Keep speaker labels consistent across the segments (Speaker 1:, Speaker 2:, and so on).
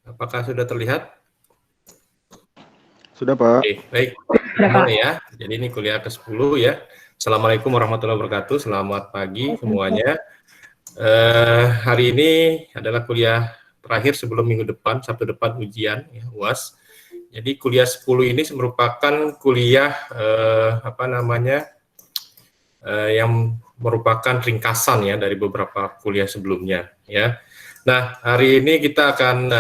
Speaker 1: Apakah sudah terlihat?
Speaker 2: Sudah, Pak.
Speaker 1: Oke, baik. Mulai ya. Jadi ini kuliah ke-10 ya. Assalamualaikum warahmatullahi wabarakatuh. Selamat pagi semuanya. Hari ini adalah kuliah terakhir sebelum minggu depan, Sabtu depan ujian ya, UAS. Jadi kuliah 10 ini merupakan kuliah yang merupakan ringkasan ya dari beberapa kuliah sebelumnya ya. Nah, hari ini kita akan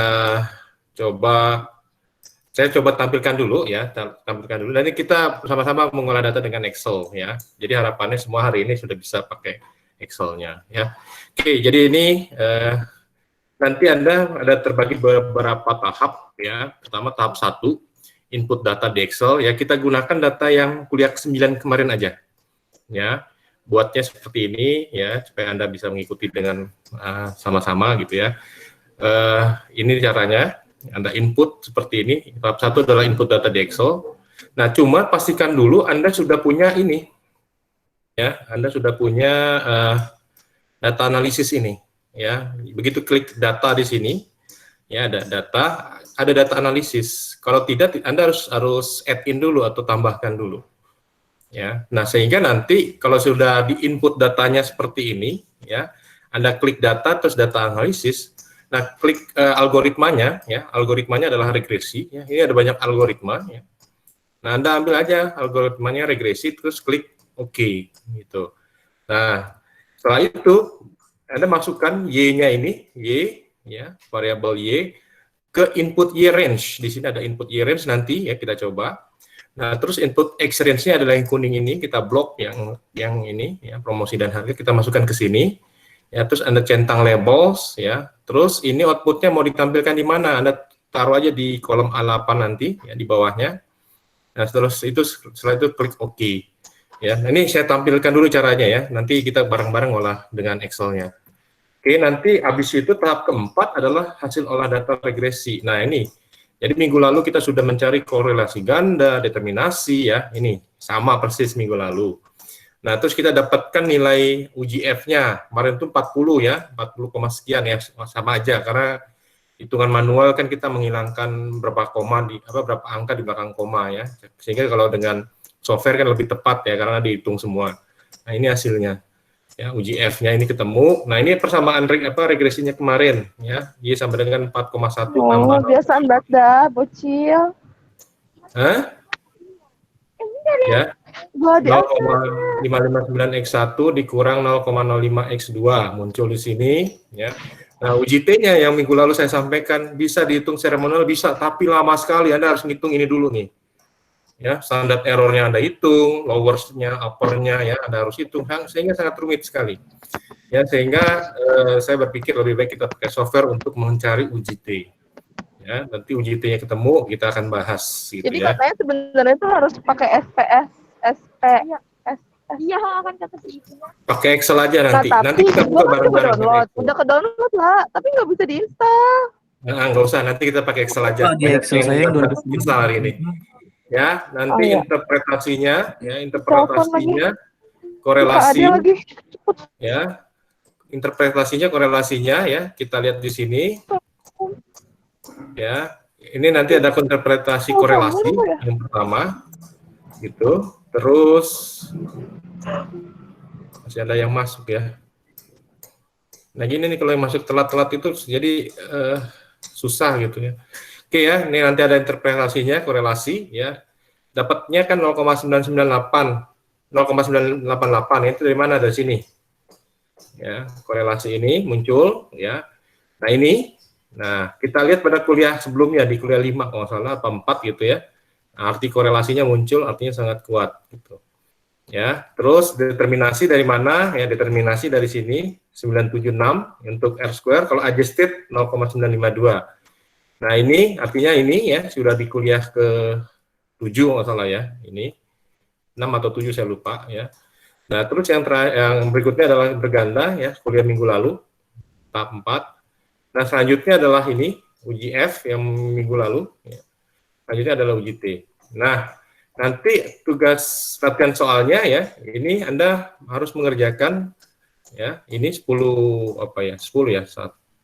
Speaker 1: saya coba tampilkan dulu ya, Dan kita sama-sama mengolah data dengan Excel ya. Jadi harapannya semua hari ini sudah bisa pakai Excel-nya ya. Oke, jadi ini nanti Anda ada terbagi beberapa tahap ya. Pertama tahap 1, input data di Excel ya. Kita gunakan data yang kuliah ke-9 kemarin aja. Ya. Buatnya seperti ini ya, supaya Anda bisa mengikuti dengan sama-sama gitu ya. Ini caranya. Anda input seperti ini. Tahap 1 adalah input data di Excel. Nah, cuma pastikan dulu Anda sudah punya ini. Ya, Anda sudah punya data analisis ini. Ya, begitu klik data di sini, ya ada data analisis. Kalau tidak, Anda harus add in dulu atau tambahkan dulu. Ya, nah sehingga nanti kalau sudah di input datanya seperti ini, ya, Anda klik data terus data analisis. Nah, klik algoritmanya, ya, algoritmanya adalah regresi. Ya, ini ada banyak algoritma. Ya. Nah, Anda ambil aja algoritmanya regresi, terus klik OK, gitu. Nah, setelah itu Anda masukkan y-nya ini, y, ya, variabel y ke input y range. Di sini ada input y range nanti, ya kita coba. Nah, terus input X range-nya adalah yang kuning ini, kita blok yang ini, ya, promosi dan harga, kita masukkan ke sini. Ya, terus Anda centang labels ya. Terus ini outputnya mau ditampilkan di mana? Anda taruh aja di kolom A8 nanti ya di bawahnya. Nah, setelah itu klik OK. Ya, nah, ini saya tampilkan dulu caranya ya. Nanti kita bareng-bareng olah dengan Excel-nya. Oke, nanti habis itu tahap keempat adalah hasil olah data regresi. Nah, ini. Jadi minggu lalu kita sudah mencari korelasi ganda, determinasi ya. Ini sama persis minggu lalu. Nah, terus kita dapatkan nilai UGF-nya. Kemarin itu 40 ya, 40, sekian ya, sama aja karena hitungan manual kan kita menghilangkan berapa angka di belakang koma ya. Sehingga kalau dengan software kan lebih tepat ya karena dihitung semua. Nah, ini hasilnya. Ya, UGF-nya ini ketemu. Nah, ini persamaan regresinya kemarin ya. Y sama dengan 4,1 tambah.
Speaker 3: Biasaan banget dah, bocil.
Speaker 1: Hah? Ya. 0,559x1 dikurang 0,05x2 muncul di sini ya. Nah, UJT-nya yang minggu lalu saya sampaikan bisa dihitung secara manual bisa, tapi lama sekali. Anda harus ngitung ini dulu nih. Ya, standar error-nya Anda hitung, lowers-nya, upper-nya ya Anda harus hitung, sehingga sangat rumit sekali. Ya, sehingga saya berpikir lebih baik kita pakai software untuk mencari UJT. Ya, nanti UJT-nya ketemu, kita akan bahas gitu.
Speaker 3: Jadi
Speaker 1: ya.
Speaker 3: katanya sebenarnya itu harus pakai
Speaker 4: Iya, kan kata itu.
Speaker 1: Pakai Excel aja nanti.
Speaker 3: Nah,
Speaker 1: nanti kita buka bareng-bareng.
Speaker 3: Udah ke download lah, tapi nggak bisa diinstal.
Speaker 1: Nah, nggak usah. Nanti kita pakai Excel aja.
Speaker 5: Di Excel saya yang 2009
Speaker 1: install hari ini. Ya, nanti interpretasinya, korelasi, ya, korelasinya, ya, kita lihat di sini. Ya, ini nanti ada interpretasi korelasi yang pertama, gitu. Terus masih ada yang masuk ya. Nah gini nih kalau yang masuk telat-telat itu jadi susah gitu ya. Oke ya, ini nanti ada interpretasinya korelasi ya. Dapatnya kan 0,988 itu dari mana? Dari sini. Ya, korelasi ini muncul ya. Nah ini, nah kita lihat pada kuliah sebelumnya di kuliah 5 kalau salah apa 4 gitu ya. Arti korelasinya muncul, artinya sangat kuat gitu. Ya, terus determinasi dari mana? Ya, determinasi dari sini 976 untuk R square, kalau adjusted 0,952. Nah, ini artinya ini ya sudah di kuliah ke-7 nggak salah ya. Ini 6 atau 7 saya lupa ya. Nah, terus yang berikutnya adalah berganda ya, kuliah minggu lalu tahap 4. Nah, selanjutnya adalah ini UGF yang minggu lalu ya. Selanjutnya adalah UJT. Nah, nanti tugas latihan soalnya ya, ini Anda harus mengerjakan ya, ini 10 10 ya,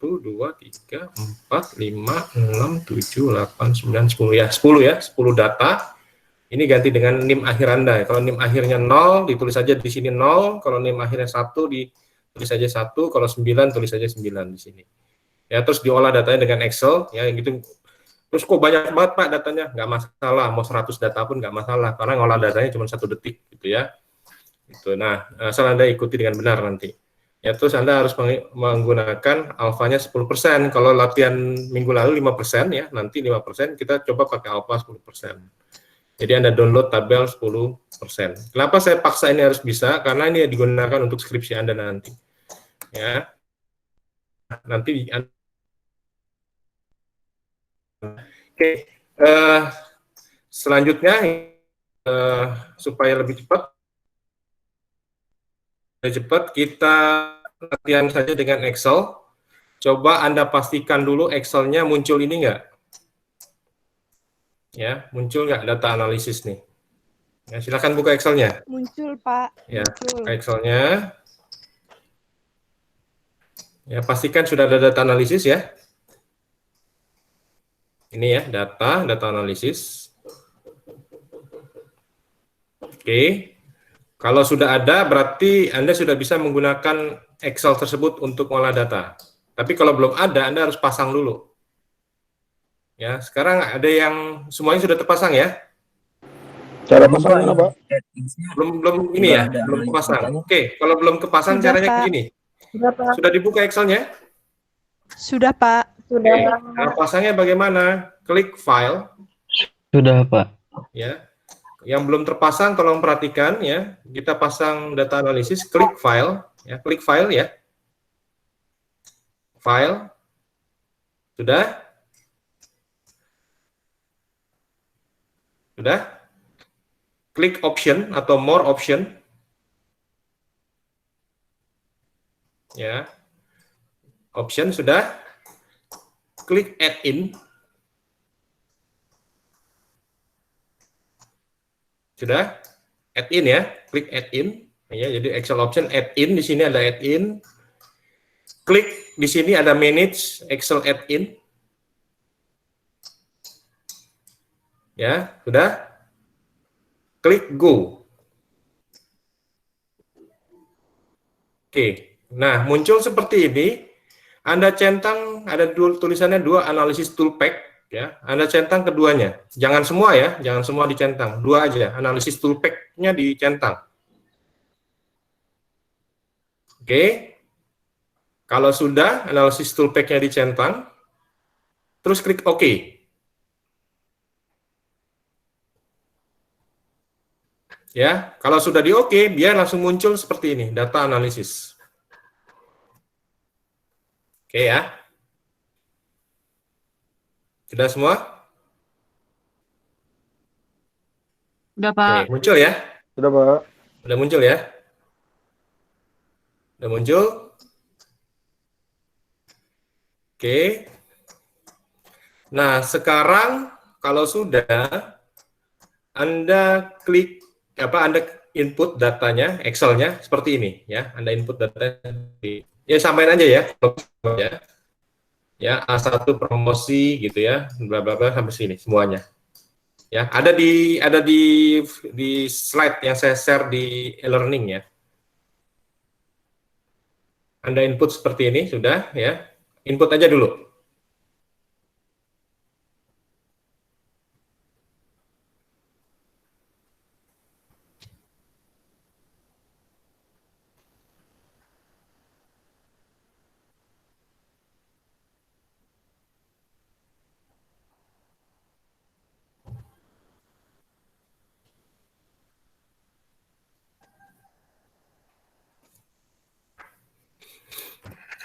Speaker 1: 1, 2, 3, 4, 5, 6, 7, 8, 9, 10 ya. 10 ya, 10 data. Ini ganti dengan NIM akhir Anda. Kalau NIM akhirnya 0, ditulis saja di sini 0. Kalau NIM akhirnya 1, ditulis saja 1. Kalau 9, tulis saja 9 di sini. Ya, terus diolah datanya dengan Excel. Ya, gitu. Terus kok banyak banget Pak datanya? Nggak masalah. Mau 100 data pun nggak masalah. Karena ngolah datanya cuma 1 detik. Gitu ya. Gitu. Nah, asal Anda ikuti dengan benar nanti. Ya, terus Anda harus menggunakan alfanya 10%. Kalau latihan minggu lalu 5%, ya, nanti 5%, kita coba pakai alfa 10%. Jadi Anda download tabel 10%. Kenapa saya paksa ini harus bisa? Karena ini digunakan untuk skripsi Anda nanti. Ya, nanti oke. Selanjutnya, supaya lebih cepat kita latihan saja dengan Excel. Coba Anda pastikan dulu Excel-nya muncul ini enggak? Ya, muncul nggak data analisis nih? Ya, silakan buka Excel-nya.
Speaker 4: Muncul, Pak.
Speaker 1: Ya,
Speaker 4: Muncul.
Speaker 1: buka Excel-nya. Ya, pastikan sudah ada data analisis ya. Ini ya, data analisis. Oke. Kalau sudah ada, berarti Anda sudah bisa menggunakan Excel tersebut untuk mengolah data. Tapi kalau belum ada, Anda harus pasang dulu. Ya, sekarang ada yang semuanya sudah terpasang ya?
Speaker 2: Cara pasangnya apa?
Speaker 1: Belum ini ya, belum kepasang. Oke, kalau belum kepasang
Speaker 4: Sudah,
Speaker 1: caranya
Speaker 4: Pak.
Speaker 1: begini.
Speaker 3: Berapa?
Speaker 1: Sudah dibuka Excel-nya?
Speaker 4: Sudah, Pak.
Speaker 1: Oke,
Speaker 3: Sudah.
Speaker 1: cara pasangnya bagaimana? Klik file,
Speaker 5: Sudah, Pak.
Speaker 1: ya. Yang belum terpasang tolong perhatikan ya. Kita pasang data analisis, klik file, ya. Klik file ya. File. Sudah? Sudah? Klik option atau more option. Ya. Option sudah. Klik add in. Sudah? Add in ya. Klik add in. Ya, jadi Excel option add in, di sini ada add in. Klik di sini ada manage Excel add in. Ya, sudah? Klik go. Oke. Nah, muncul seperti ini. Anda centang ada tulisannya 2 analisis toolpack ya. Anda centang keduanya. Jangan semua ya, jangan semua dicentang. 2 aja. Analisis toolpack-nya dicentang. Oke. Kalau sudah analisis toolpack-nya dicentang, terus klik OK. Ya, kalau sudah di OK, biar langsung muncul seperti ini, data analisis. Oke ya. Sudah semua?
Speaker 6: Udah, Pak.
Speaker 1: Oke, muncul ya?
Speaker 2: Sudah, Pak.
Speaker 1: Udah muncul ya? Udah muncul? Oke. Nah, sekarang kalau sudah, Anda klik Anda input datanya, Excel-nya seperti ini ya. Anda input datanya ya, samain aja ya. Ya, A1 promosi gitu ya, bla bla bla sampai sini semuanya. Ya, ada di slide yang saya share di e-learning ya. Anda input seperti ini sudah ya. Input aja dulu.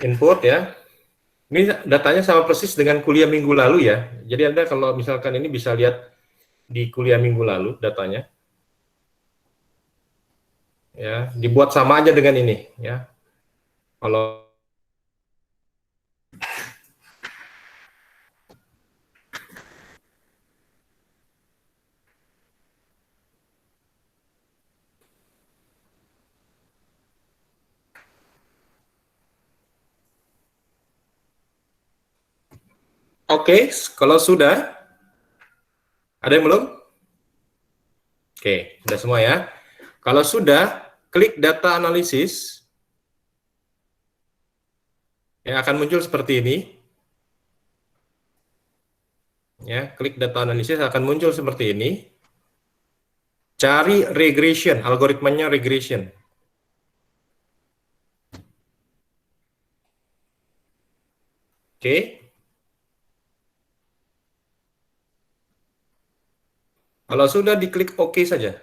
Speaker 1: Input ya. Ini datanya sama persis dengan kuliah minggu lalu ya. Jadi Anda kalau misalkan ini bisa lihat di kuliah minggu lalu datanya. Ya, dibuat sama aja dengan ini ya. Kalau Oke, kalau sudah, ada yang belum? Oke, sudah semua ya. Kalau sudah, klik data analisis. Ya, akan muncul seperti ini. Ya, klik data analisis akan muncul seperti ini. Cari regression, algoritmanya regression. Oke. Kalau sudah diklik OK saja.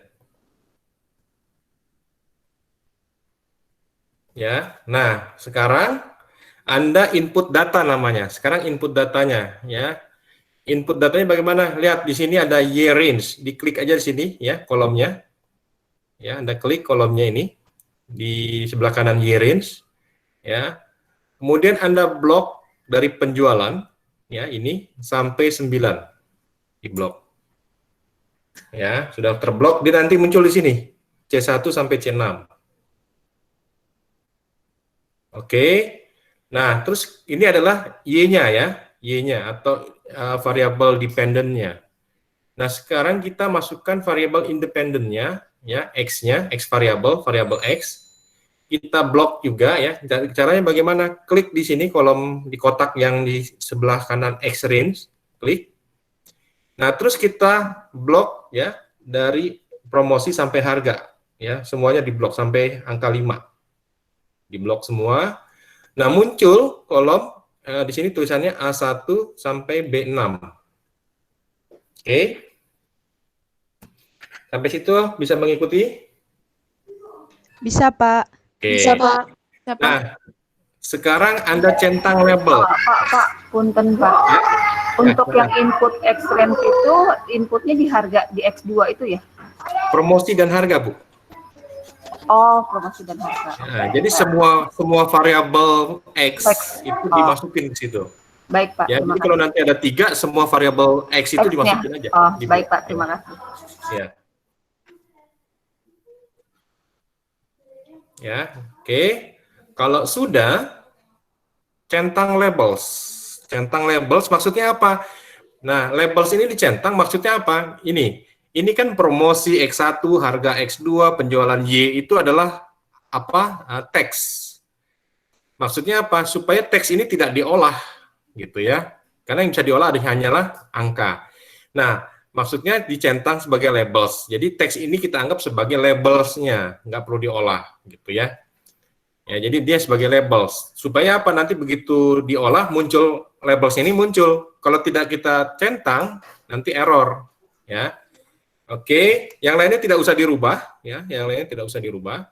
Speaker 1: Ya. Nah, sekarang Anda input data namanya. Sekarang input datanya ya. Input datanya bagaimana? Lihat di sini ada Y range. Diklik aja di sini ya, kolomnya. Ya, Anda klik kolomnya ini di sebelah kanan Y range ya. Kemudian Anda blok dari penjualan ya, ini sampai 9 di blok. Ya, sudah terblok, dia nanti muncul di sini C1 sampai C6. Oke. Nah, terus ini adalah Y-nya ya, Y-nya atau variabel dependent-nya. Nah, sekarang kita masukkan variabel independent-nya ya, X-nya, X variabel X. Kita blok juga ya. Caranya bagaimana? Klik di sini kolom di kotak yang di sebelah kanan X range, klik. Nah, terus kita blok ya dari promosi sampai harga ya, semuanya diblok sampai angka 5. Diblok semua. Nah, muncul kolom di sini tulisannya A1 sampai B6. Oke. Sampai situ bisa mengikuti?
Speaker 4: Bisa, Pak.
Speaker 1: Oke.
Speaker 3: Bisa, Pak.
Speaker 1: Nah, sekarang Anda centang label.
Speaker 7: Pak, punten Pak. Untuk yang input X range itu inputnya di harga di X2 itu ya?
Speaker 1: Promosi dan harga, Bu.
Speaker 7: Oh, promosi dan harga.
Speaker 1: Nah, jadi semua variabel X itu dimasukin ke situ.
Speaker 7: Baik Pak,
Speaker 1: Ya,
Speaker 7: terima
Speaker 1: jadi kalau
Speaker 7: kasih.
Speaker 1: nanti ada 3, semua variabel X itu
Speaker 7: X-nya.
Speaker 1: dimasukin aja.
Speaker 7: Oh,
Speaker 1: Di
Speaker 7: baik
Speaker 1: blok.
Speaker 7: Pak, terima kasih.
Speaker 1: Ya. Ya, oke. Kalau sudah, centang labels. Centang labels maksudnya apa? Nah, labels ini dicentang maksudnya apa? Ini kan promosi X1, harga X2, penjualan Y itu adalah apa? Teks. Maksudnya apa? Supaya teks ini tidak diolah, gitu ya. Karena yang bisa diolah hanyalah angka. Nah, maksudnya dicentang sebagai labels. Jadi teks ini kita anggap sebagai labelsnya, nggak perlu diolah, gitu ya. Ya, jadi dia sebagai labels. Supaya apa? Nanti begitu diolah muncul labels ini muncul. Kalau tidak kita centang, nanti error, ya. Oke, yang lainnya tidak usah dirubah, ya. Yang lainnya tidak usah dirubah.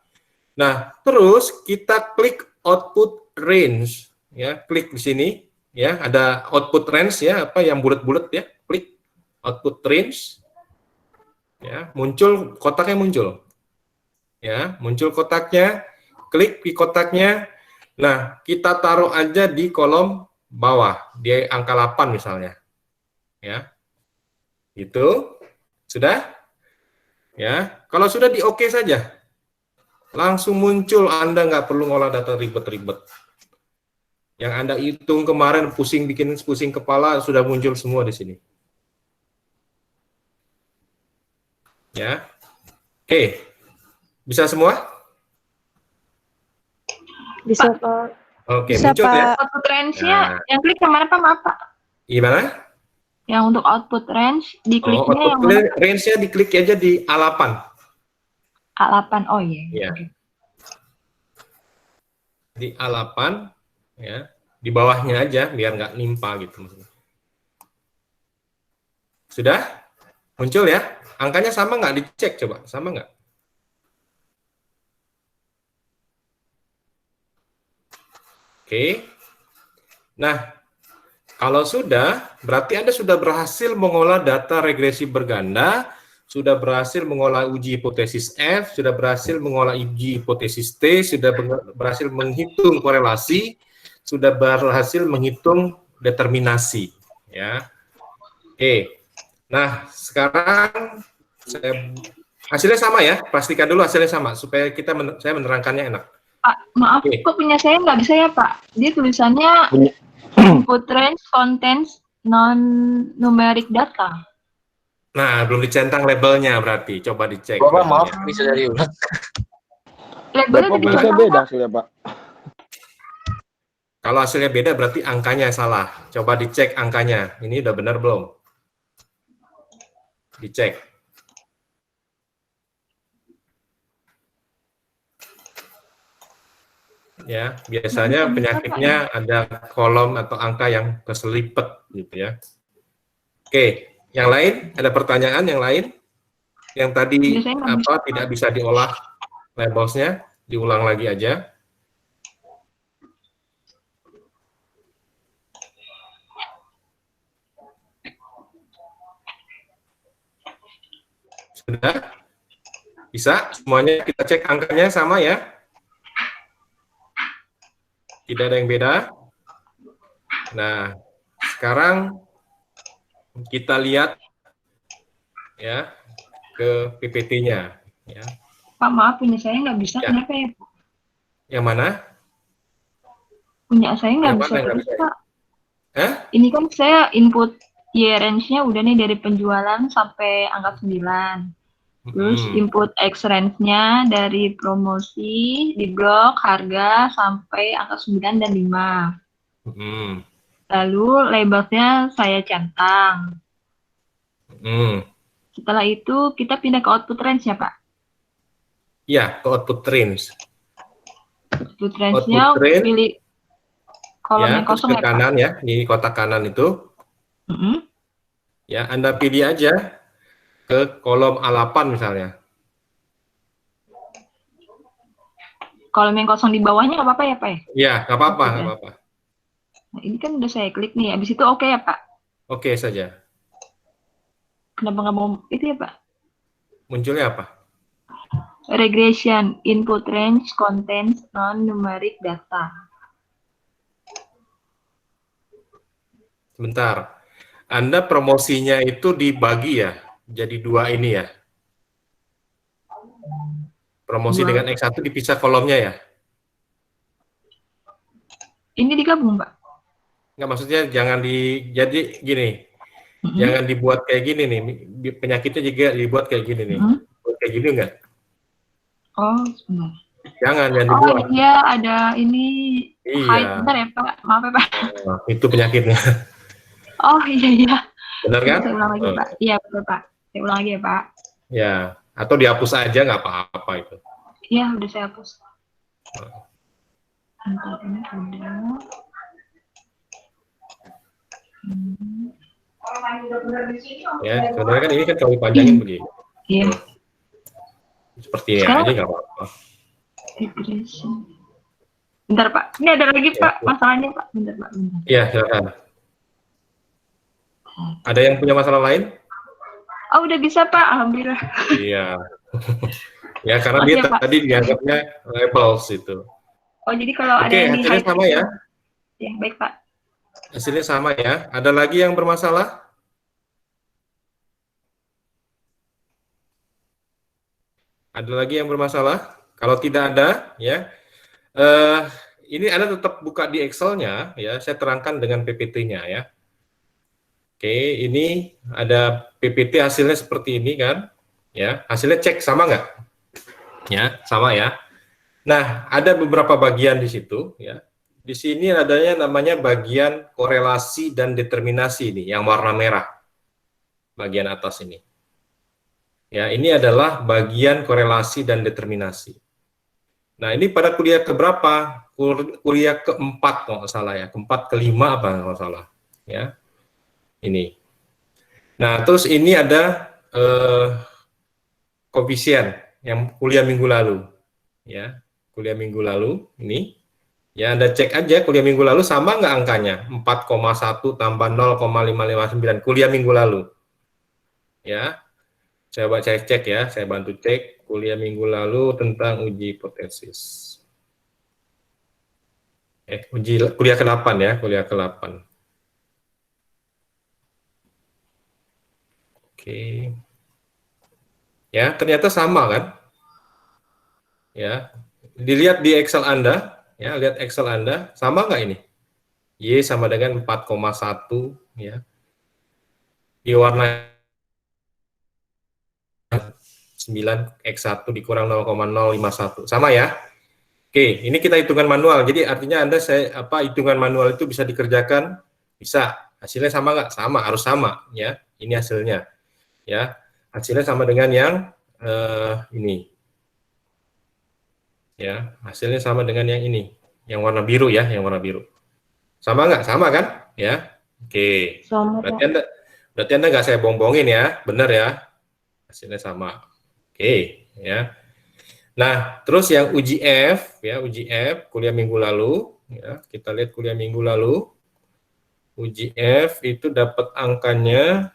Speaker 1: Nah, terus kita klik output range, ya. Klik di sini, ya. Ada output range, ya. Apa yang bulat-bulat, ya. Klik output range, ya. Muncul kotaknya muncul, ya. Muncul kotaknya. Klik di kotaknya. Nah, kita taruh aja di kolom bawah, di angka 8 misalnya. Ya. Itu sudah? Ya. Kalau sudah di oke saja. Langsung muncul, Anda nggak perlu ngolah data ribet-ribet. Yang Anda hitung kemarin bikin pusing kepala sudah muncul semua di sini. Ya. Oke. Bisa semua?
Speaker 3: Bisa, Pak.
Speaker 1: Oke,
Speaker 4: Bisa,
Speaker 1: muncul ya.
Speaker 4: Pak.
Speaker 6: Output range-nya
Speaker 1: Nah.
Speaker 6: yang klik yang mana Pak? Maaf Pak.
Speaker 1: Gimana?
Speaker 6: Yang untuk output range dikliknya yang
Speaker 1: output
Speaker 6: mana?
Speaker 1: range-nya diklik aja di A8.
Speaker 6: A8. Oh iya.
Speaker 1: Iya.
Speaker 6: Oke.
Speaker 1: Di A8, ya. Di bawahnya aja, biar nggak nimpa gitu. Sudah? Muncul ya? Angkanya sama nggak? Dicek coba. Sama nggak? Oke. Nah, kalau sudah, berarti Anda sudah berhasil mengolah data regresi berganda, sudah berhasil mengolah uji hipotesis F, sudah berhasil mengolah uji hipotesis T, sudah berhasil menghitung korelasi, sudah berhasil menghitung determinasi. Ya. Oke. Nah, sekarang hasilnya sama ya, pastikan dulu hasilnya sama, supaya saya menerangkannya enak.
Speaker 6: Pak, maaf,
Speaker 1: Oke.
Speaker 6: kok punya saya nggak bisa ya Pak? Dia tulisannya
Speaker 2: Punya-
Speaker 6: input range, contents, non-numeric data.
Speaker 1: Nah, belum dicentang labelnya berarti. Coba dicek.
Speaker 8: Bapak maaf,
Speaker 1: labelnya.
Speaker 8: bisa diulang.
Speaker 6: Labelnya
Speaker 2: Bapak
Speaker 6: tadi
Speaker 2: bisa
Speaker 6: salah,
Speaker 2: beda
Speaker 6: Pak.
Speaker 2: hasilnya, Pak.
Speaker 1: Kalau hasilnya beda berarti angkanya salah. Coba dicek angkanya. Ini udah benar belum? Dicek. Ya, biasanya penyakitnya ada kolom atau angka yang keselipet gitu ya. Oke, yang lain ada pertanyaan yang lain? Yang tadi
Speaker 6: Biasanya nggak bisa.
Speaker 1: tidak bisa diolah labelsnya, diulang lagi aja. Sudah? Bisa? Semuanya kita cek angkanya sama ya? Tidak ada yang beda. Nah, sekarang kita lihat ya ke PPT-nya. Ya.
Speaker 6: Pak, maaf, punya saya nggak bisa.
Speaker 1: Ya.
Speaker 6: Kenapa ya, Pak?
Speaker 1: Yang mana?
Speaker 6: Punya saya nggak
Speaker 1: Yang
Speaker 6: bisa
Speaker 1: mana nggak
Speaker 6: terus,
Speaker 1: bisa?
Speaker 6: Pak.
Speaker 1: Hah?
Speaker 6: Ini kan saya input year range-nya udah nih dari penjualan sampai angka 9. Terus input X range-nya dari promosi di blok harga sampai angka 9 dan 5. Lalu labelnya saya centang. Setelah itu kita pindah ke output range ya, Pak?
Speaker 1: Iya, ke output range.
Speaker 6: Output range-nya
Speaker 1: Output range,
Speaker 6: pilih kolom
Speaker 1: ya,
Speaker 6: yang
Speaker 1: terus
Speaker 6: kosong
Speaker 1: ke
Speaker 6: ya, Pak?
Speaker 1: kanan ya, di kotak kanan itu. Ya, Anda pilih aja ke kolom A8 misalnya.
Speaker 6: Kolom yang kosong di bawahnya nggak apa-apa ya, Pak?
Speaker 1: Iya, nggak apa-apa,
Speaker 6: Oke.
Speaker 1: nggak apa-apa.
Speaker 6: Nah, ini kan udah saya klik nih. Habis itu oke ya, Pak?
Speaker 1: Oke saja.
Speaker 6: Kenapa nggak mau itu ya, Pak?
Speaker 1: Munculnya apa?
Speaker 6: Regression, input range contains non-numeric data.
Speaker 1: Sebentar. Anda promosinya itu dibagi ya, jadi 2 ini ya. Promosi
Speaker 6: Dua.
Speaker 1: dengan X1 dipisah kolomnya ya.
Speaker 6: Ini digabung, Pak?
Speaker 1: Nggak, maksudnya jangan jadi gini. Jangan dibuat kayak gini nih. Penyakitnya juga dibuat kayak gini nih. Buat kayak gini enggak?
Speaker 6: Oh, sebentar.
Speaker 1: Jangan
Speaker 6: Oh,
Speaker 1: dibuat.
Speaker 6: iya ada ini
Speaker 1: Iya.
Speaker 6: height. Bentar ya, Pak. Maaf ya, Pak.
Speaker 1: Nah, itu penyakitnya.
Speaker 6: Oh, iya.
Speaker 1: Benar kan?
Speaker 6: Saya ulang lagi, Pak. Iya, betul, Pak. Saya ulang lagi ya, Pak.
Speaker 1: Ya. Atau dihapus aja nggak apa-apa itu.
Speaker 6: Iya, udah saya hapus. Bentar, ini udah.
Speaker 1: Ya, sebenarnya kan ini kan kalau dipanjangin begini.
Speaker 6: Iya.
Speaker 1: Seperti ini
Speaker 6: Sekarang-
Speaker 1: aja nggak apa-apa.
Speaker 6: Regression. Bentar, Pak. Ini ada lagi,
Speaker 1: Ya.
Speaker 6: Pak, masalahnya, Pak. Bentar, Pak. Bentar.
Speaker 1: Iya, silakan. Ada yang punya masalah lain?
Speaker 6: Oh, udah bisa, Pak. Alhamdulillah.
Speaker 1: Iya. Ya, karena
Speaker 6: Oh,
Speaker 1: dia
Speaker 6: iya, Pak.
Speaker 1: tadi dianggapnya labels itu.
Speaker 6: Oh, jadi kalau ada
Speaker 1: Oke,
Speaker 6: yang di
Speaker 1: hasilnya
Speaker 6: height
Speaker 1: sama ya.
Speaker 6: Ya, baik, Pak.
Speaker 1: Hasilnya sama ya. Ada lagi yang bermasalah? Ada lagi yang bermasalah? Kalau tidak ada, ya. Ini Anda tetap buka di Excel-nya, ya. Saya terangkan dengan PPT-nya, ya. Oke, ini ada PPT hasilnya seperti ini kan, ya. Hasilnya cek sama nggak? Ya, sama ya. Nah, ada beberapa bagian di situ, ya. Di sini adanya namanya bagian korelasi dan determinasi ini, yang warna merah. Bagian atas ini. Ya, ini adalah bagian korelasi dan determinasi. Nah, ini pada kuliah keberapa? Kuliah keempat kalau nggak salah ya, keempat, kelima apa kalau nggak salah. Ya, ini. Nah, terus ini ada koefisien yang kuliah minggu lalu. Ya, kuliah minggu lalu ini. Ya, Anda cek aja kuliah minggu lalu sama nggak angkanya? 4,1 tambah 0,559 kuliah minggu lalu. Ya, saya cek ya, saya bantu cek kuliah minggu lalu tentang uji hipotesis. Kuliah ke-8 ya, kuliah ke-8. Oke. Ya, ternyata sama kan? Ya, dilihat di Excel Anda, ya, lihat Excel Anda, sama nggak ini? Y sama dengan 4,1 ya. di warna 9x1 dikurang 0,051. Sama ya? Oke, ini kita hitungan manual. Jadi artinya hitungan manual itu bisa dikerjakan? Bisa. Hasilnya sama nggak? Sama, harus sama ya. Ini hasilnya. Ya. Hasilnya sama dengan yang ini. Ya, hasilnya sama dengan yang ini. Yang warna biru ya, yang warna biru. Sama nggak? Sama kan? Ya. Oke.
Speaker 6: Sama.
Speaker 1: Berarti Anda nggak saya bohong-bohongin ya. Benar ya. Hasilnya sama. Oke, ya. Nah, terus yang uji F, ya, uji F kuliah minggu lalu, ya, kita lihat kuliah minggu lalu, uji F itu dapat angkanya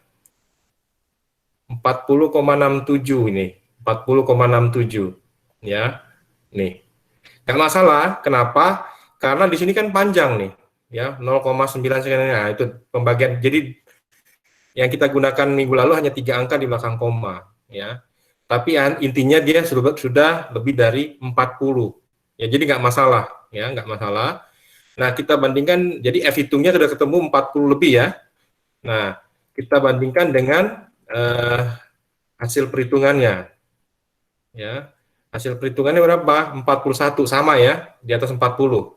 Speaker 1: 40,67 ini, 40,67, ya, nih. Nggak masalah, kenapa? Karena di sini kan panjang nih, ya, 0,9 sekian, nah, itu pembagian. Jadi yang kita gunakan minggu lalu hanya 3 angka di belakang koma, ya. Tapi intinya dia sudah lebih dari 40. Ya, jadi nggak masalah, ya, nggak masalah. Nah, kita bandingkan, jadi F hitungnya sudah ketemu 40 lebih ya. Nah, kita bandingkan dengan hasil perhitungannya. Ya, hasil perhitungannya berapa? 41, sama ya, di atas 40.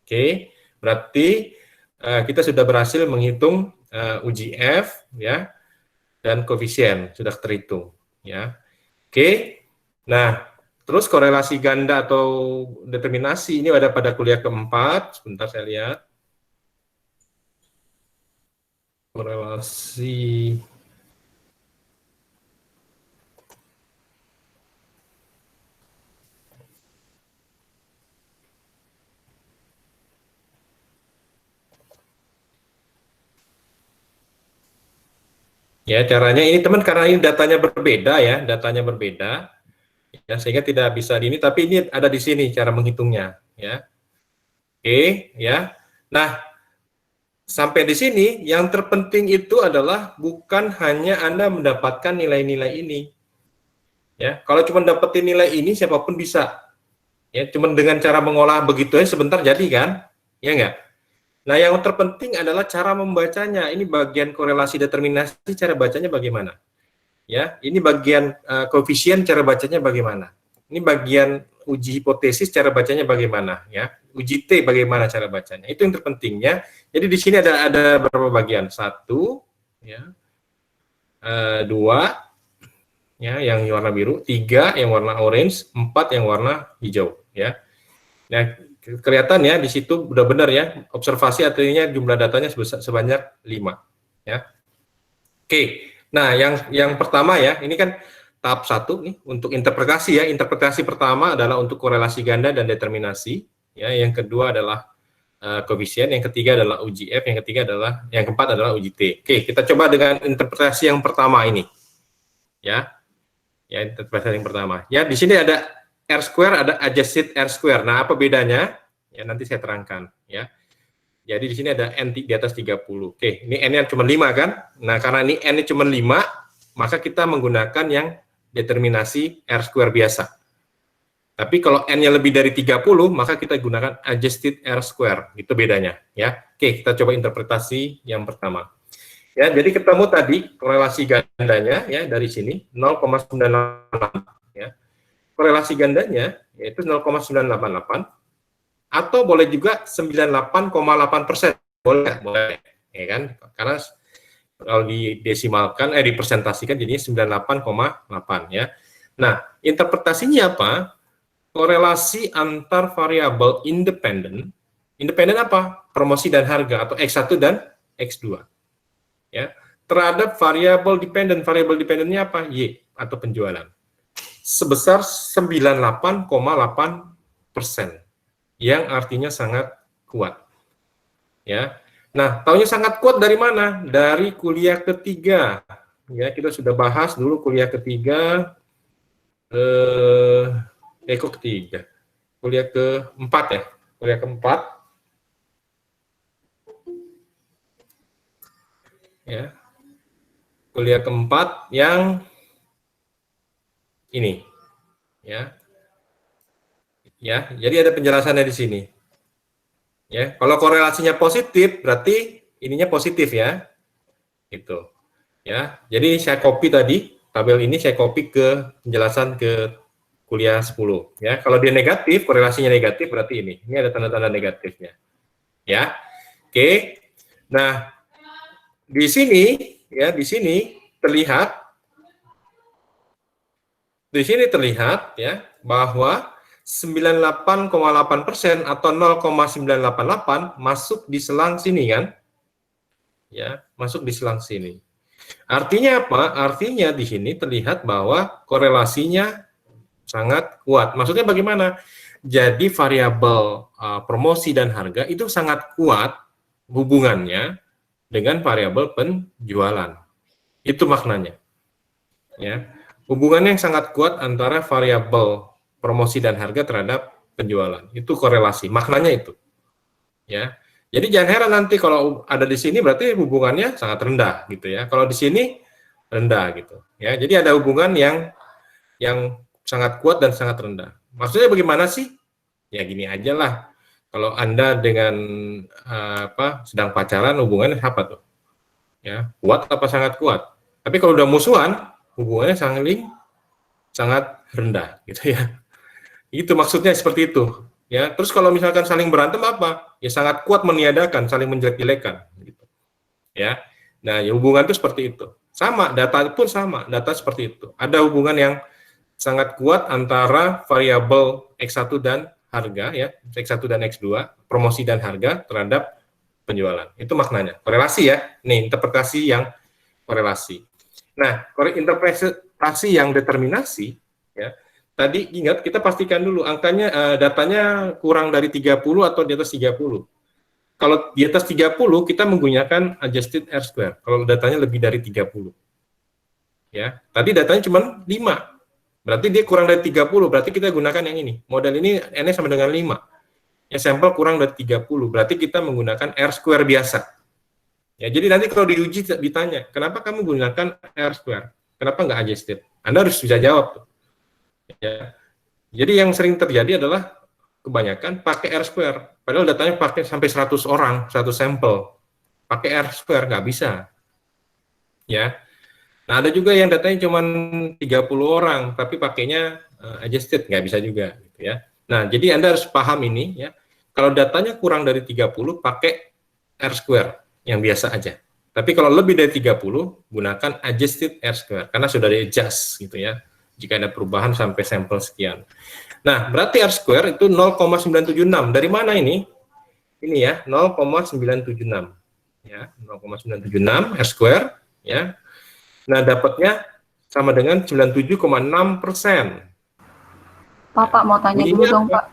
Speaker 1: Oke, berarti kita sudah berhasil menghitung uji F, ya, dan koefisien sudah terhitung, ya. Oke, nah, terus korelasi ganda atau determinasi ini ada pada kuliah keempat. Sebentar saya lihat. Korelasi. Ya, caranya ini teman, karena ini datanya berbeda ya, datanya berbeda. Ya, sehingga tidak bisa di ini, tapi ini ada di sini cara menghitungnya, ya. Oke, ya. Nah, sampai di sini yang terpenting itu adalah bukan hanya Anda mendapatkan nilai-nilai ini. Ya, kalau cuma dapetin nilai ini siapapun bisa. Ya, cuma dengan cara mengolah begitu aja sebentar jadi kan? Ya enggak? Nah, yang terpenting adalah cara membacanya. Ini bagian korelasi determinasi, cara bacanya bagaimana? Ya, ini bagian koefisien, cara bacanya bagaimana? Ini bagian uji hipotesis, cara bacanya bagaimana? Ya, uji T bagaimana cara bacanya? Itu yang terpentingnya. Jadi di sini ada berapa bagian? 1, ya, 2, ya, yang warna biru, 3 yang warna orange, 4 yang warna hijau. Ya, nah, kelihatan ya di situ udah benar ya, observasi artinya jumlah datanya sebanyak 5 ya. Oke, nah yang pertama ya, ini kan tahap 1 nih untuk interpretasi ya. Interpretasi pertama adalah untuk korelasi ganda dan determinasi ya, yang kedua adalah koefisien, yang ketiga adalah uji F, yang keempat adalah uji T. Oke, kita coba dengan interpretasi yang pertama ini ya. Ya, interpretasi yang pertama. Ya, di sini ada R square, ada adjusted R square. Nah, apa bedanya? Ya, nanti saya terangkan. Ya, jadi di sini ada N di atas 30. Oke, ini N-nya cuma 5 kan? Nah, karena ini N-nya cuma 5, maka kita menggunakan yang determinasi R square biasa. Tapi kalau N-nya lebih dari 30, maka kita gunakan adjusted R square. Itu bedanya. Ya, oke, kita coba interpretasi yang pertama. Ya, jadi ketemu tadi korelasi gandanya ya dari sini 0,988 ya. Korelasi gandanya yaitu 0,988 atau boleh juga 98,8%. Boleh ya kan? Karena kalau didesimalkan dipresentasikan jadinya 98,8 ya. Nah, interpretasinya apa? Korelasi antar variabel independen. Independen apa? Promosi dan harga atau X1 dan X2. Ya, terhadap variabel dependen. Variabel dependennya apa? Y atau penjualan. Sebesar 98,8%, yang artinya sangat kuat. Ya. Nah, taunya sangat kuat dari mana? Dari kuliah ketiga. Ya, kita sudah bahas dulu kuliah ketiga. Ketiga. Kuliah keempat ya. Kuliah keempat. Ya, kuliah keempat yang ini, ya, jadi ada penjelasannya di sini, ya. Kalau korelasinya positif, berarti ininya positif ya, gitu. Ya, jadi saya copy tadi, tabel ini saya copy ke penjelasan ke kuliah 10. Ya, kalau dia negatif, korelasinya negatif berarti ini. Ini ada tanda-tanda negatifnya. Ya, oke. Nah, di sini terlihat ya bahwa 98,8% atau 0,988 masuk di selang sini kan? Ya, masuk di selang sini. Artinya apa? Artinya di sini terlihat bahwa korelasinya sangat kuat. Maksudnya bagaimana? Jadi variabel promosi dan harga itu sangat kuat hubungannya dengan variabel penjualan. Itu maknanya. Ya. Hubungannya yang sangat kuat antara variabel promosi dan harga terhadap penjualan. Itu korelasi, maknanya itu. Ya. Jadi jangan heran nanti kalau ada di sini berarti hubungannya sangat rendah gitu ya. Kalau di sini rendah gitu. Ya. Jadi ada hubungan yang sangat kuat dan sangat rendah. Maksudnya bagaimana sih? Ya gini aja lah. Kalau Anda dengan sedang pacaran hubungannya apa tuh? Ya, kuat apa sangat kuat? Tapi kalau udah musuhan, hubungannya sangat rendah gitu ya. Itu maksudnya seperti itu. Ya, terus kalau misalkan saling berantem apa? Ya sangat kuat meniadakan, saling menjelek-jelekan gitu. Ya. Nah, ya hubungan itu seperti itu. Sama, data pun sama, data seperti itu. Ada hubungan yang sangat kuat antara variabel X1 dan harga ya, X1 dan X2, promosi dan harga terhadap penjualan. Itu maknanya. Korelasi ya. Nih, interpretasi yang korelasi. Nah, interpretasi yang determinasi ya. Tadi ingat kita pastikan dulu angkanya datanya kurang dari 30 atau di atas 30. Kalau di atas 30 kita menggunakan adjusted R-square. Kalau datanya lebih dari 30. Ya. Tadi datanya cuma 5. Berarti dia kurang dari 30, berarti kita gunakan yang ini. Model ini N sama dengan 5. Ya, sampel kurang dari 30, berarti kita menggunakan R-square biasa. Ya, jadi nanti kalau diuji ditanya, kenapa kamu gunakan R-square? Kenapa nggak adjusted? Anda harus bisa jawab tuh. Ya. Jadi yang sering terjadi adalah kebanyakan pakai R-square. Padahal datanya pakai sampai 100 orang, 100 sampel. Pakai R-square, nggak bisa. Ya. Nah, ada juga yang datanya cuma 30 orang, tapi pakainya adjusted, nggak bisa juga. Gitu ya. Nah, jadi Anda harus paham ini. Ya. Kalau datanya kurang dari 30, pakai R-square, yang biasa aja. Tapi kalau lebih dari 30, gunakan adjusted R-square, karena sudah di-adjust, gitu ya. Jika ada perubahan sampai sampel sekian. Nah, berarti R-square itu 0,976. Dari mana ini? Ini ya, 0,976. Ya, 0,976 R-square. Ya. Nah, dapatnya sama dengan 97,6%.
Speaker 7: Pak, mau tanya dulu dong, Pak.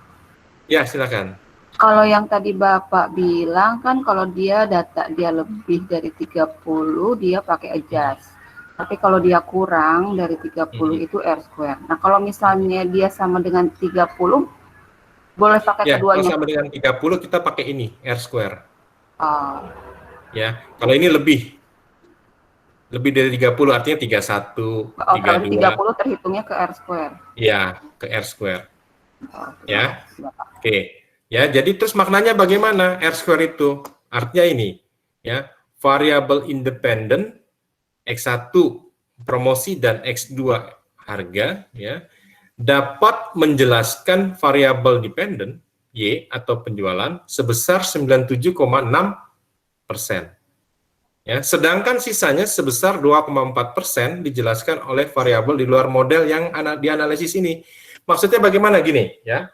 Speaker 1: Ya, silakan.
Speaker 7: Kalau yang tadi Bapak bilang kan kalau dia data dia lebih dari 30, dia pakai adjust. Tapi kalau dia kurang dari 30 itu R-square. Nah, kalau misalnya dia sama dengan 30, boleh pakai
Speaker 1: Ya,
Speaker 7: keduanya?
Speaker 1: kalau sama dengan 30, kita pakai ini, R-square.
Speaker 7: Oh.
Speaker 1: Ya, kalau ini lebih dari 30, artinya 31,
Speaker 7: Oh,
Speaker 1: 32.
Speaker 7: kalau 30 terhitungnya ke R-square.
Speaker 1: Ya, ke R-square.
Speaker 7: Oh,
Speaker 1: Ya, oke. Ya, jadi terus maknanya bagaimana R-square itu? Artinya ini, ya, variabel independen X1 promosi dan X2 harga, ya, dapat menjelaskan variabel dependen Y atau penjualan sebesar 97,6%. Ya, sedangkan sisanya sebesar 2,4% dijelaskan oleh variabel di luar model yang dianalisis ini. Maksudnya bagaimana gini, ya?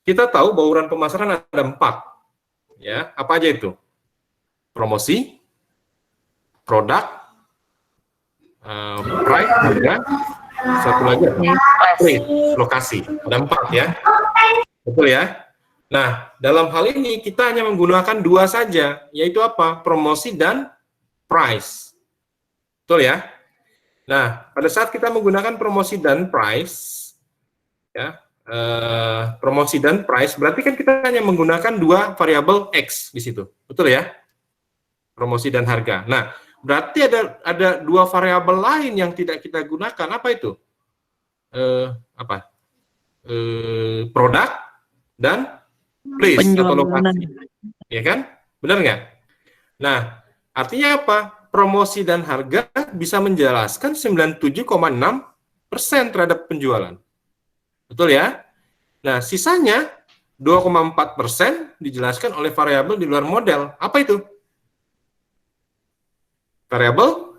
Speaker 1: Kita tahu bauran pemasaran ada 4. Ya, apa aja itu? Promosi, produk, price, harga, satu lagi place, lokasi. Ada 4 ya. Betul ya? Nah, dalam hal ini kita hanya menggunakan 2 saja, yaitu apa? Promosi dan price. Betul ya? Nah, pada saat kita menggunakan promosi dan price, ya, promosi dan price, berarti kan kita hanya menggunakan 2 variabel X di situ. Betul ya? Promosi dan harga. Nah, berarti ada 2 variabel lain yang tidak kita gunakan. Apa itu? Produk dan place atau lokasi. Ya kan? Benar nggak? Nah, artinya apa? promosi dan harga bisa menjelaskan 97,6% terhadap penjualan. Betul ya? Nah, sisanya 2,4% dijelaskan oleh variabel di luar model. Apa itu? Variabel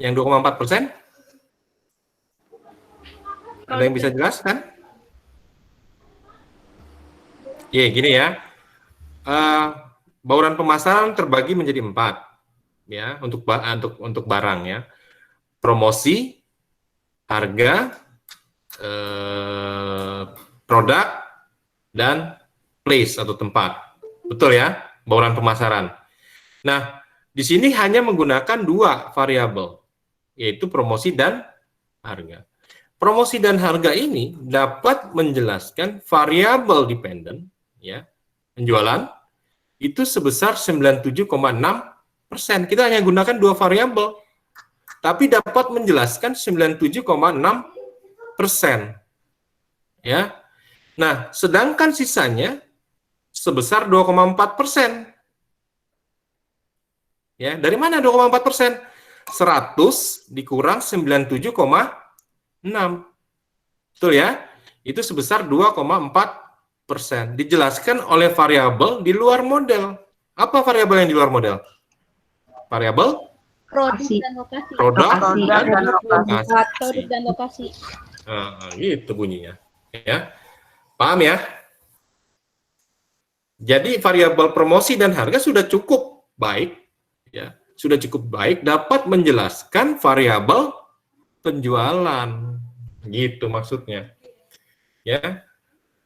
Speaker 1: yang 2,4%? Ada yang bisa jelaskan? Ya, gini ya. Bauran pemasaran terbagi menjadi 4 ya untuk barang ya. Promosi, harga, produk, dan place atau tempat. Betul ya? Bauran pemasaran. Nah, di sini hanya menggunakan 2 variabel, yaitu promosi dan harga. Promosi dan harga ini dapat menjelaskan variabel dependen, ya, penjualan, itu sebesar 97,6%. Kita hanya gunakan 2 variabel, tapi dapat menjelaskan 97,6%. Ya. Nah, sedangkan sisanya sebesar 2,4%. Ya, dari mana 2,4%? 100 dikurang 97,6. Betul ya? Itu sebesar 2,4%. Dijelaskan oleh variabel di luar model. Apa variabel yang di luar model? Variabel
Speaker 8: Produk dan lokasi.
Speaker 1: produk
Speaker 6: Lokasi.
Speaker 1: dan
Speaker 7: Dan lokasi.
Speaker 1: lokasi.
Speaker 8: Produk dan lokasi.
Speaker 1: Gitu bunyinya. Ya. Paham ya? Jadi variabel promosi dan harga sudah cukup baik, ya, sudah cukup baik dapat menjelaskan variabel penjualan, gitu maksudnya, ya.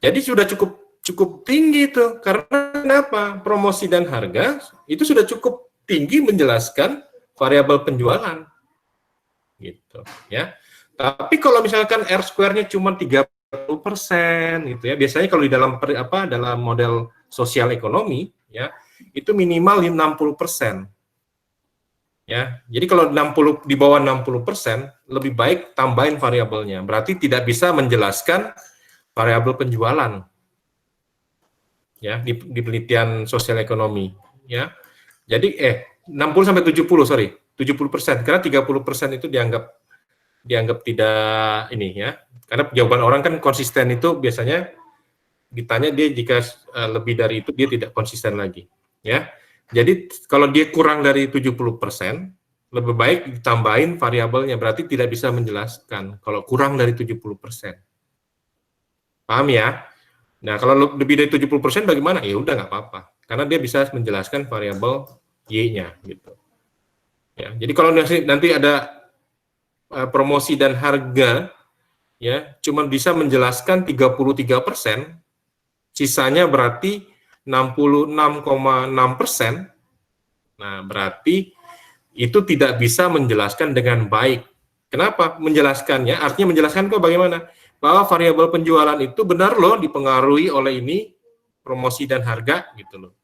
Speaker 1: Jadi sudah cukup tinggi itu, karena kenapa? Promosi dan harga itu sudah cukup tinggi menjelaskan variabel penjualan, gitu, ya. Tapi kalau misalkan R-square-nya cuma 30%, gitu ya, biasanya kalau di dalam dalam model sosial ekonomi, ya, itu minimal 60%. Ya, jadi kalau 60 di bawah 60%, lebih baik tambahin variabelnya. Berarti tidak bisa menjelaskan variabel penjualan. Ya, di penelitian sosial ekonomi, ya. Jadi 60 sampai 70, sorry, 70%, karena 30% itu dianggap tidak ini ya. Karena jawaban orang kan konsisten itu biasanya ditanya dia jika lebih dari itu dia tidak konsisten lagi, ya. Jadi kalau dia kurang dari 70%, lebih baik ditambahin variabelnya, berarti tidak bisa menjelaskan kalau kurang dari 70%. Paham ya? Nah, kalau lebih dari 70% bagaimana? Ya udah nggak apa-apa, karena dia bisa menjelaskan variabel Y-nya gitu. Ya, jadi kalau nanti ada promosi dan harga, ya, cuma bisa menjelaskan 33%, sisanya berarti 66,6%, nah berarti itu tidak bisa menjelaskan dengan baik. Kenapa? Menjelaskannya, artinya menjelaskan kok bagaimana? Bahwa variabel penjualan itu benar loh dipengaruhi oleh ini, promosi dan harga, gitu loh.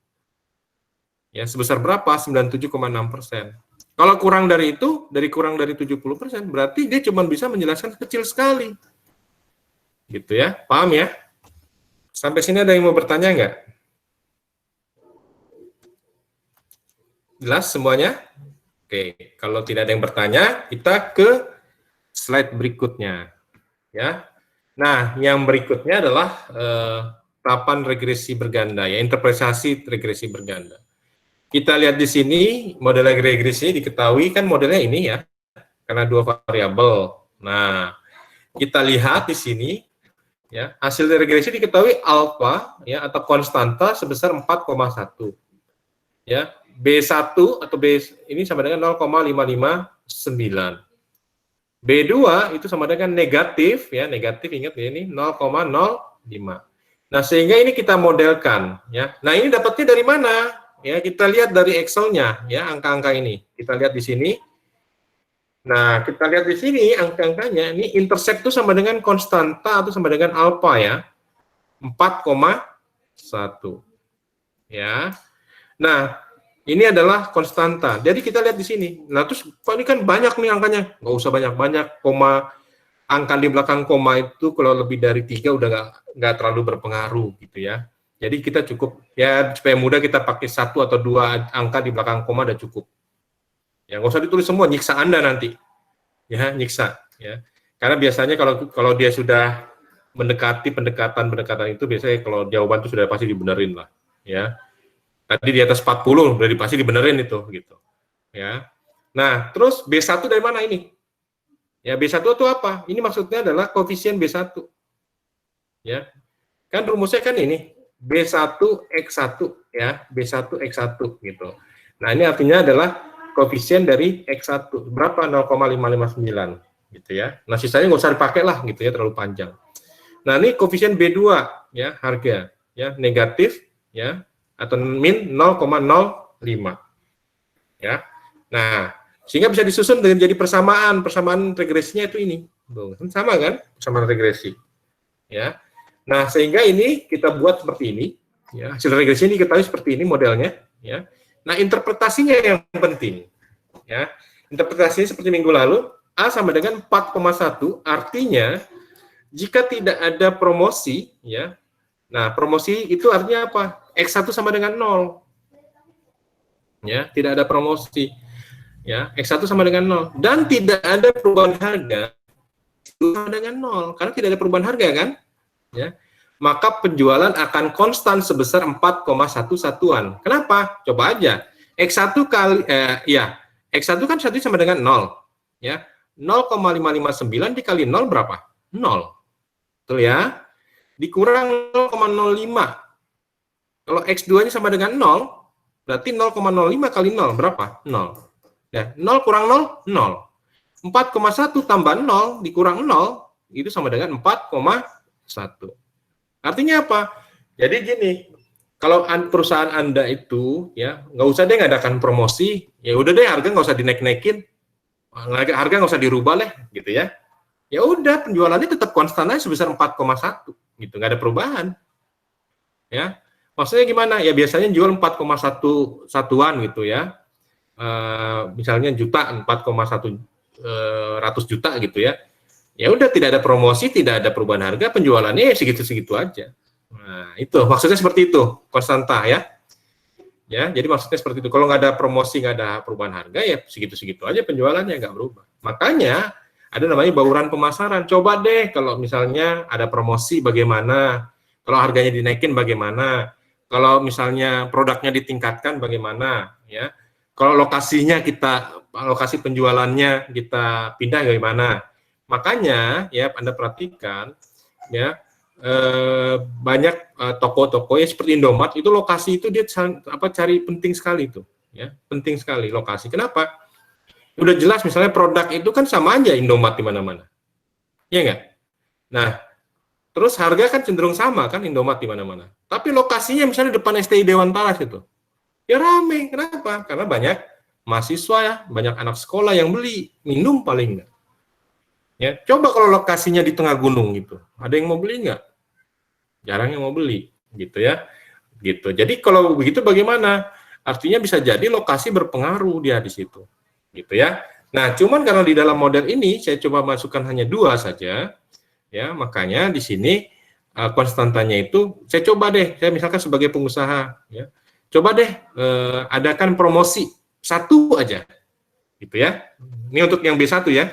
Speaker 1: Ya, sebesar berapa? 97,6%. Kalau kurang dari itu, kurang dari 70%, berarti dia cuma bisa menjelaskan kecil sekali. Gitu ya, paham ya? Sampai sini ada yang mau bertanya nggak? Jelas semuanya? Oke, kalau tidak ada yang bertanya, kita ke slide berikutnya. Ya. Nah, yang berikutnya adalah tahapan regresi berganda, ya, interpretasi regresi berganda. Kita lihat di sini, model regresi diketahui kan modelnya ini ya, karena 2 variabel. Nah, kita lihat di sini, ya, hasil regresi diketahui alfa, ya, atau konstanta sebesar 4,1. Ya, B1 atau B ini sama dengan 0,559. B2 itu sama dengan negatif, ya, negatif, ingat ya, ini 0,05. Nah, sehingga ini kita modelkan, ya. Nah, ini dapatnya dari mana? Ya, kita lihat dari Excel-nya, ya, angka-angka ini. Kita lihat di sini. Nah, kita lihat di sini angka-angkanya, ini intercept itu sama dengan konstanta atau sama dengan alfa, ya. 4,1. Ya. Nah, ini adalah konstanta. Jadi kita lihat di sini. Nah, terus ini kan banyak nih angkanya. Nggak usah banyak-banyak. Koma, angka di belakang koma itu kalau lebih dari 3 udah nggak terlalu berpengaruh gitu ya. Jadi kita cukup, ya supaya mudah kita pakai 1 atau 2 angka di belakang koma udah cukup. Ya nggak usah ditulis semua, nyiksa Anda nanti. Ya, nyiksa. Ya. Karena biasanya kalau dia sudah mendekati pendekatan itu, biasanya kalau jawaban itu sudah pasti dibenerin lah. Ya. Tadi di atas 40, udah pasti dibenerin itu. Gitu. Ya. Nah, terus B1 dari mana ini? Ya, B1 itu apa? Ini maksudnya adalah koefisien B1. Ya. Kan rumusnya kan ini. B1X1 ya, B1X1 gitu. Nah, ini artinya adalah koefisien dari X1 berapa? 0,559 gitu ya. Nah, sisanya nggak usah dipakai lah gitu ya, terlalu panjang. Nah, ini koefisien B2 ya, harga ya, negatif ya atau min 0,05 ya. Nah, sehingga bisa disusun dengan jadi persamaan regresinya itu ini. Tuh, sama kan? Persamaan regresi. Ya. Nah, sehingga ini kita buat seperti ini, ya. Hasil regresi ini kita tahu seperti ini modelnya, ya. Nah, interpretasinya yang penting, ya. Interpretasinya seperti minggu lalu, A sama dengan 4,1, artinya jika tidak ada promosi, ya. Nah, promosi itu artinya apa? X1 sama dengan 0. Ya, tidak ada promosi. Ya, X1 sama dengan 0 dan tidak ada perubahan harga sama dengan 0 karena tidak ada perubahan harga kan? Ya, maka penjualan akan konstan sebesar 4,1 satuan. Kenapa? Coba aja. X1 kali X1 kan 1 sama dengan 0. Ya. 0,559 dikali 0 berapa? 0. Betul ya? Dikurang 0,05. Kalau X2-nya sama dengan 0, berarti 0,05 kali 0 berapa? 0. Ya, 0 kurang 0, 0. 4,1 tambah 0 dikurang 0 itu sama dengan 4,1. Artinya apa? Jadi gini, kalau perusahaan Anda itu ya nggak usah deh ngadakan promosi, ya udah deh harga nggak usah dinaik-naikin, harga nggak usah dirubah lah, gitu ya. Ya udah penjualannya tetap konstan aja sebesar 4,1, gitu, nggak ada perubahan. Ya, maksudnya gimana? Ya biasanya jual 4,1 satuan gitu ya, misalnya juta 4,1 ratus juta gitu ya. Ya udah tidak ada promosi, tidak ada perubahan harga, penjualannya ya segitu-segitu aja. Nah, itu maksudnya seperti itu, konstanta ya. Ya, jadi maksudnya seperti itu. Kalau nggak ada promosi, nggak ada perubahan harga, ya segitu-segitu aja penjualannya, nggak berubah. Makanya ada namanya bauran pemasaran. Coba deh kalau misalnya ada promosi bagaimana, kalau harganya dinaikin bagaimana, kalau misalnya produknya ditingkatkan bagaimana, ya. Kalau lokasi penjualannya kita pindah bagaimana. Makanya ya Anda perhatikan ya banyak toko-toko ya seperti Indomaret itu lokasi itu dia cari penting sekali itu ya, penting sekali lokasi. Kenapa? Udah jelas misalnya produk itu kan sama aja Indomaret di mana-mana. Iya enggak? Nah, terus harga kan cenderung sama kan Indomaret di mana-mana. Tapi lokasinya misalnya depan STI Dewan Talas itu. Ya rame. Kenapa? Karena banyak mahasiswa ya, banyak anak sekolah yang beli, minum paling enggak. Ya, coba kalau lokasinya di tengah gunung gitu, ada yang mau beli nggak? Jarang yang mau beli, gitu ya. Gitu. Jadi kalau begitu bagaimana? Artinya bisa jadi lokasi berpengaruh dia di situ, gitu ya. Nah, cuman karena di dalam model ini saya coba masukkan hanya 2 saja, ya makanya di sini konstantanya itu saya coba deh, saya misalkan sebagai pengusaha, ya, coba deh adakan promosi 1 aja, gitu ya. Ini untuk yang B1 ya.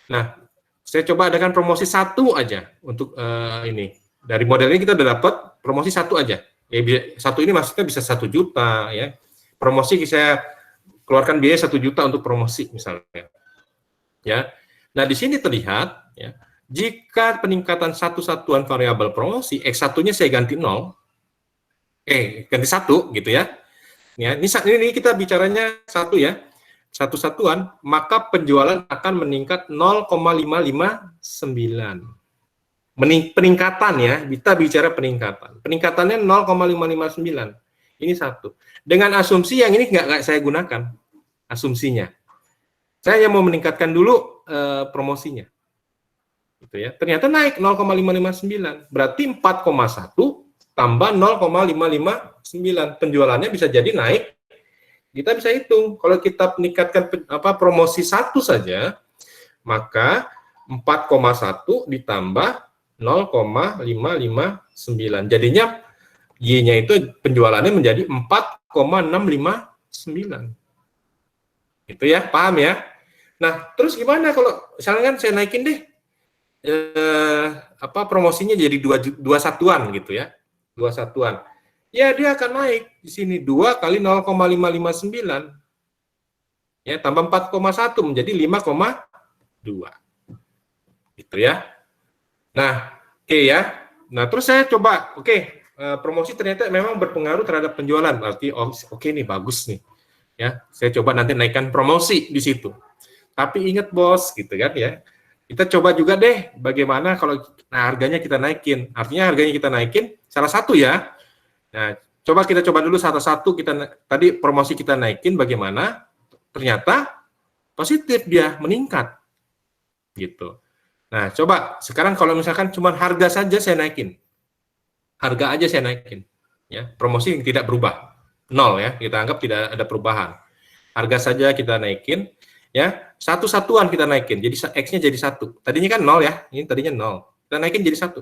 Speaker 1: Nah, saya coba adakan promosi 1 aja untuk ini. Dari model ini kita udah dapat promosi 1 aja. Ya, 1 ini maksudnya bisa 1 juta ya. Promosi saya keluarkan biaya 1 juta untuk promosi misalnya. Ya. Nah, di sini terlihat ya, jika peningkatan 1 satuan variabel promosi, X1-nya saya ganti 0. Ganti 1 gitu ya. Ya, ini kita bicaranya 1 ya. 1 satuan, maka penjualan akan meningkat 0,559. Peningkatan ya, kita bicara peningkatan. Peningkatannya 0,559. Ini 1. Dengan asumsi yang ini nggak saya gunakan, asumsinya. Saya mau meningkatkan dulu promosinya. Gitu ya. Ternyata naik 0,559. Berarti 4,1 tambah 0,559. Penjualannya bisa jadi naik. Kita bisa hitung, kalau kita meningkatkan promosi 1 saja, maka 4,1 ditambah 0,559. Jadinya Y-nya itu penjualannya menjadi 4,659. Itu ya, paham ya? Nah, terus gimana kalau misalnya kan saya naikin deh promosinya jadi dua satuan gitu ya. 2 satuan. Ya, dia akan naik di sini 2 kali 0,559. Ya, tambah 4,1 menjadi 5,2. Gitu ya. Nah, oke ya. Nah, terus saya coba, promosi ternyata memang berpengaruh terhadap penjualan. Berarti oke nih, bagus nih. Ya, saya coba nanti naikkan promosi di situ. Tapi ingat bos, gitu kan ya. Kita coba juga deh bagaimana kalau harganya kita naikin. Artinya harganya kita naikin salah satu ya. Nah, kita coba dulu satu-satu tadi promosi kita naikin bagaimana? Ternyata positif dia meningkat. Gitu. Nah, coba sekarang kalau misalkan cuma harga saja saya naikin. Harga aja saya naikin. Ya, promosi yang tidak berubah. 0 ya, kita anggap tidak ada perubahan. Harga saja kita naikin, ya, satu-satuan kita naikin, jadi X-nya jadi 1. Tadinya kan 0 ya, ini tadinya 0. Kita naikin jadi 1.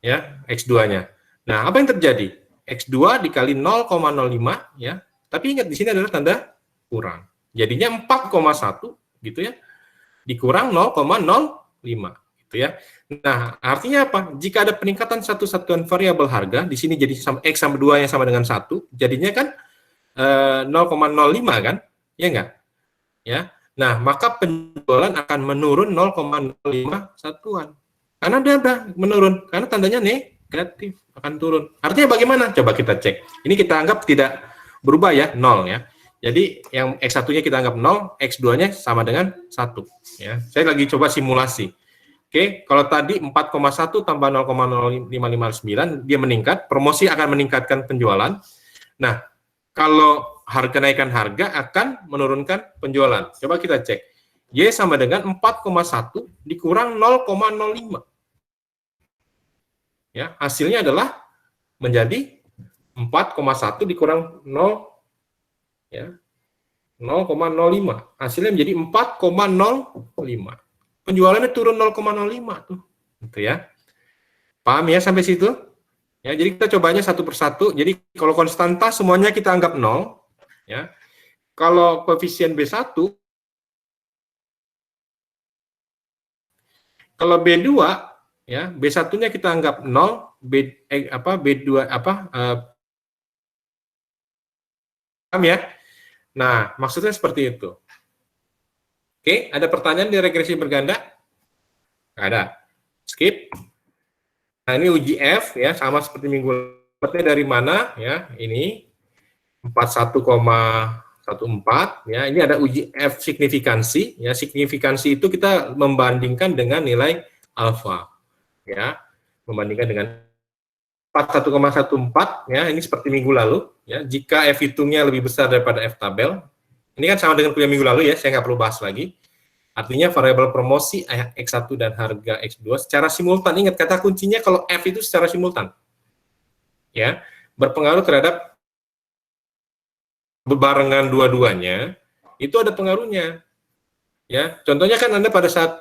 Speaker 1: Ya, X2-nya. Nah, apa yang terjadi? X2 dikali 0,05 ya. Tapi ingat di sini adalah tanda kurang. Jadinya 4,1 gitu ya. Dikurang 0,05 gitu ya. Nah, artinya apa? Jika ada peningkatan satu satuan variabel harga, di sini jadi X sama 2 yang sama dengan 1, jadinya kan 0,05 kan? Ya enggak? Ya. Nah, maka penjualan akan menurun 0,05 satuan. Karena dia udah menurun, karena tandanya negatif, akan turun. Artinya bagaimana? Coba kita cek. Ini kita anggap tidak berubah ya, 0 ya. Jadi yang X1-nya kita anggap 0, X2-nya sama dengan 1 ya. Saya lagi coba simulasi. Oke, kalau tadi 4,1 tambah 0,0559 dia meningkat, promosi akan meningkatkan penjualan. Nah, kalau kenaikan harga akan menurunkan penjualan. Coba kita cek. Y sama dengan 4,1 dikurang 0,05. Ya, hasilnya adalah menjadi 4,1 dikurang 0 ya. 0,05. Hasilnya menjadi 4,05. Penjualannya turun 0,05 tuh. Gitu ya. Paham ya sampai situ? Ya, jadi kita cobanya satu persatu. Jadi kalau konstanta semuanya kita anggap 0 ya. Kalau koefisien B1 kalau B2 ya, B1-nya kita anggap 0, B2 paham ya? Nah, maksudnya seperti itu. Oke, ada pertanyaan di regresi berganda? Nggak ada. Skip. Nah, ini uji F ya, sama seperti minggu lalu. Dari mana ya? Ini 41,14 ya. Ini ada uji F signifikansi ya. Signifikansi itu kita membandingkan dengan nilai alfa ya. Membandingkan dengan 41,14 ya. Ini seperti minggu lalu ya. Jika F hitungnya lebih besar daripada F tabel, ini kan sama dengan kuliah minggu lalu ya, saya nggak perlu bahas lagi. Artinya variabel promosi X1 dan harga X2 secara simultan. Ingat kata kuncinya kalau F itu secara simultan. Ya, berpengaruh terhadap bebarengan dua-duanya, itu ada pengaruhnya. Ya, contohnya kan Anda pada saat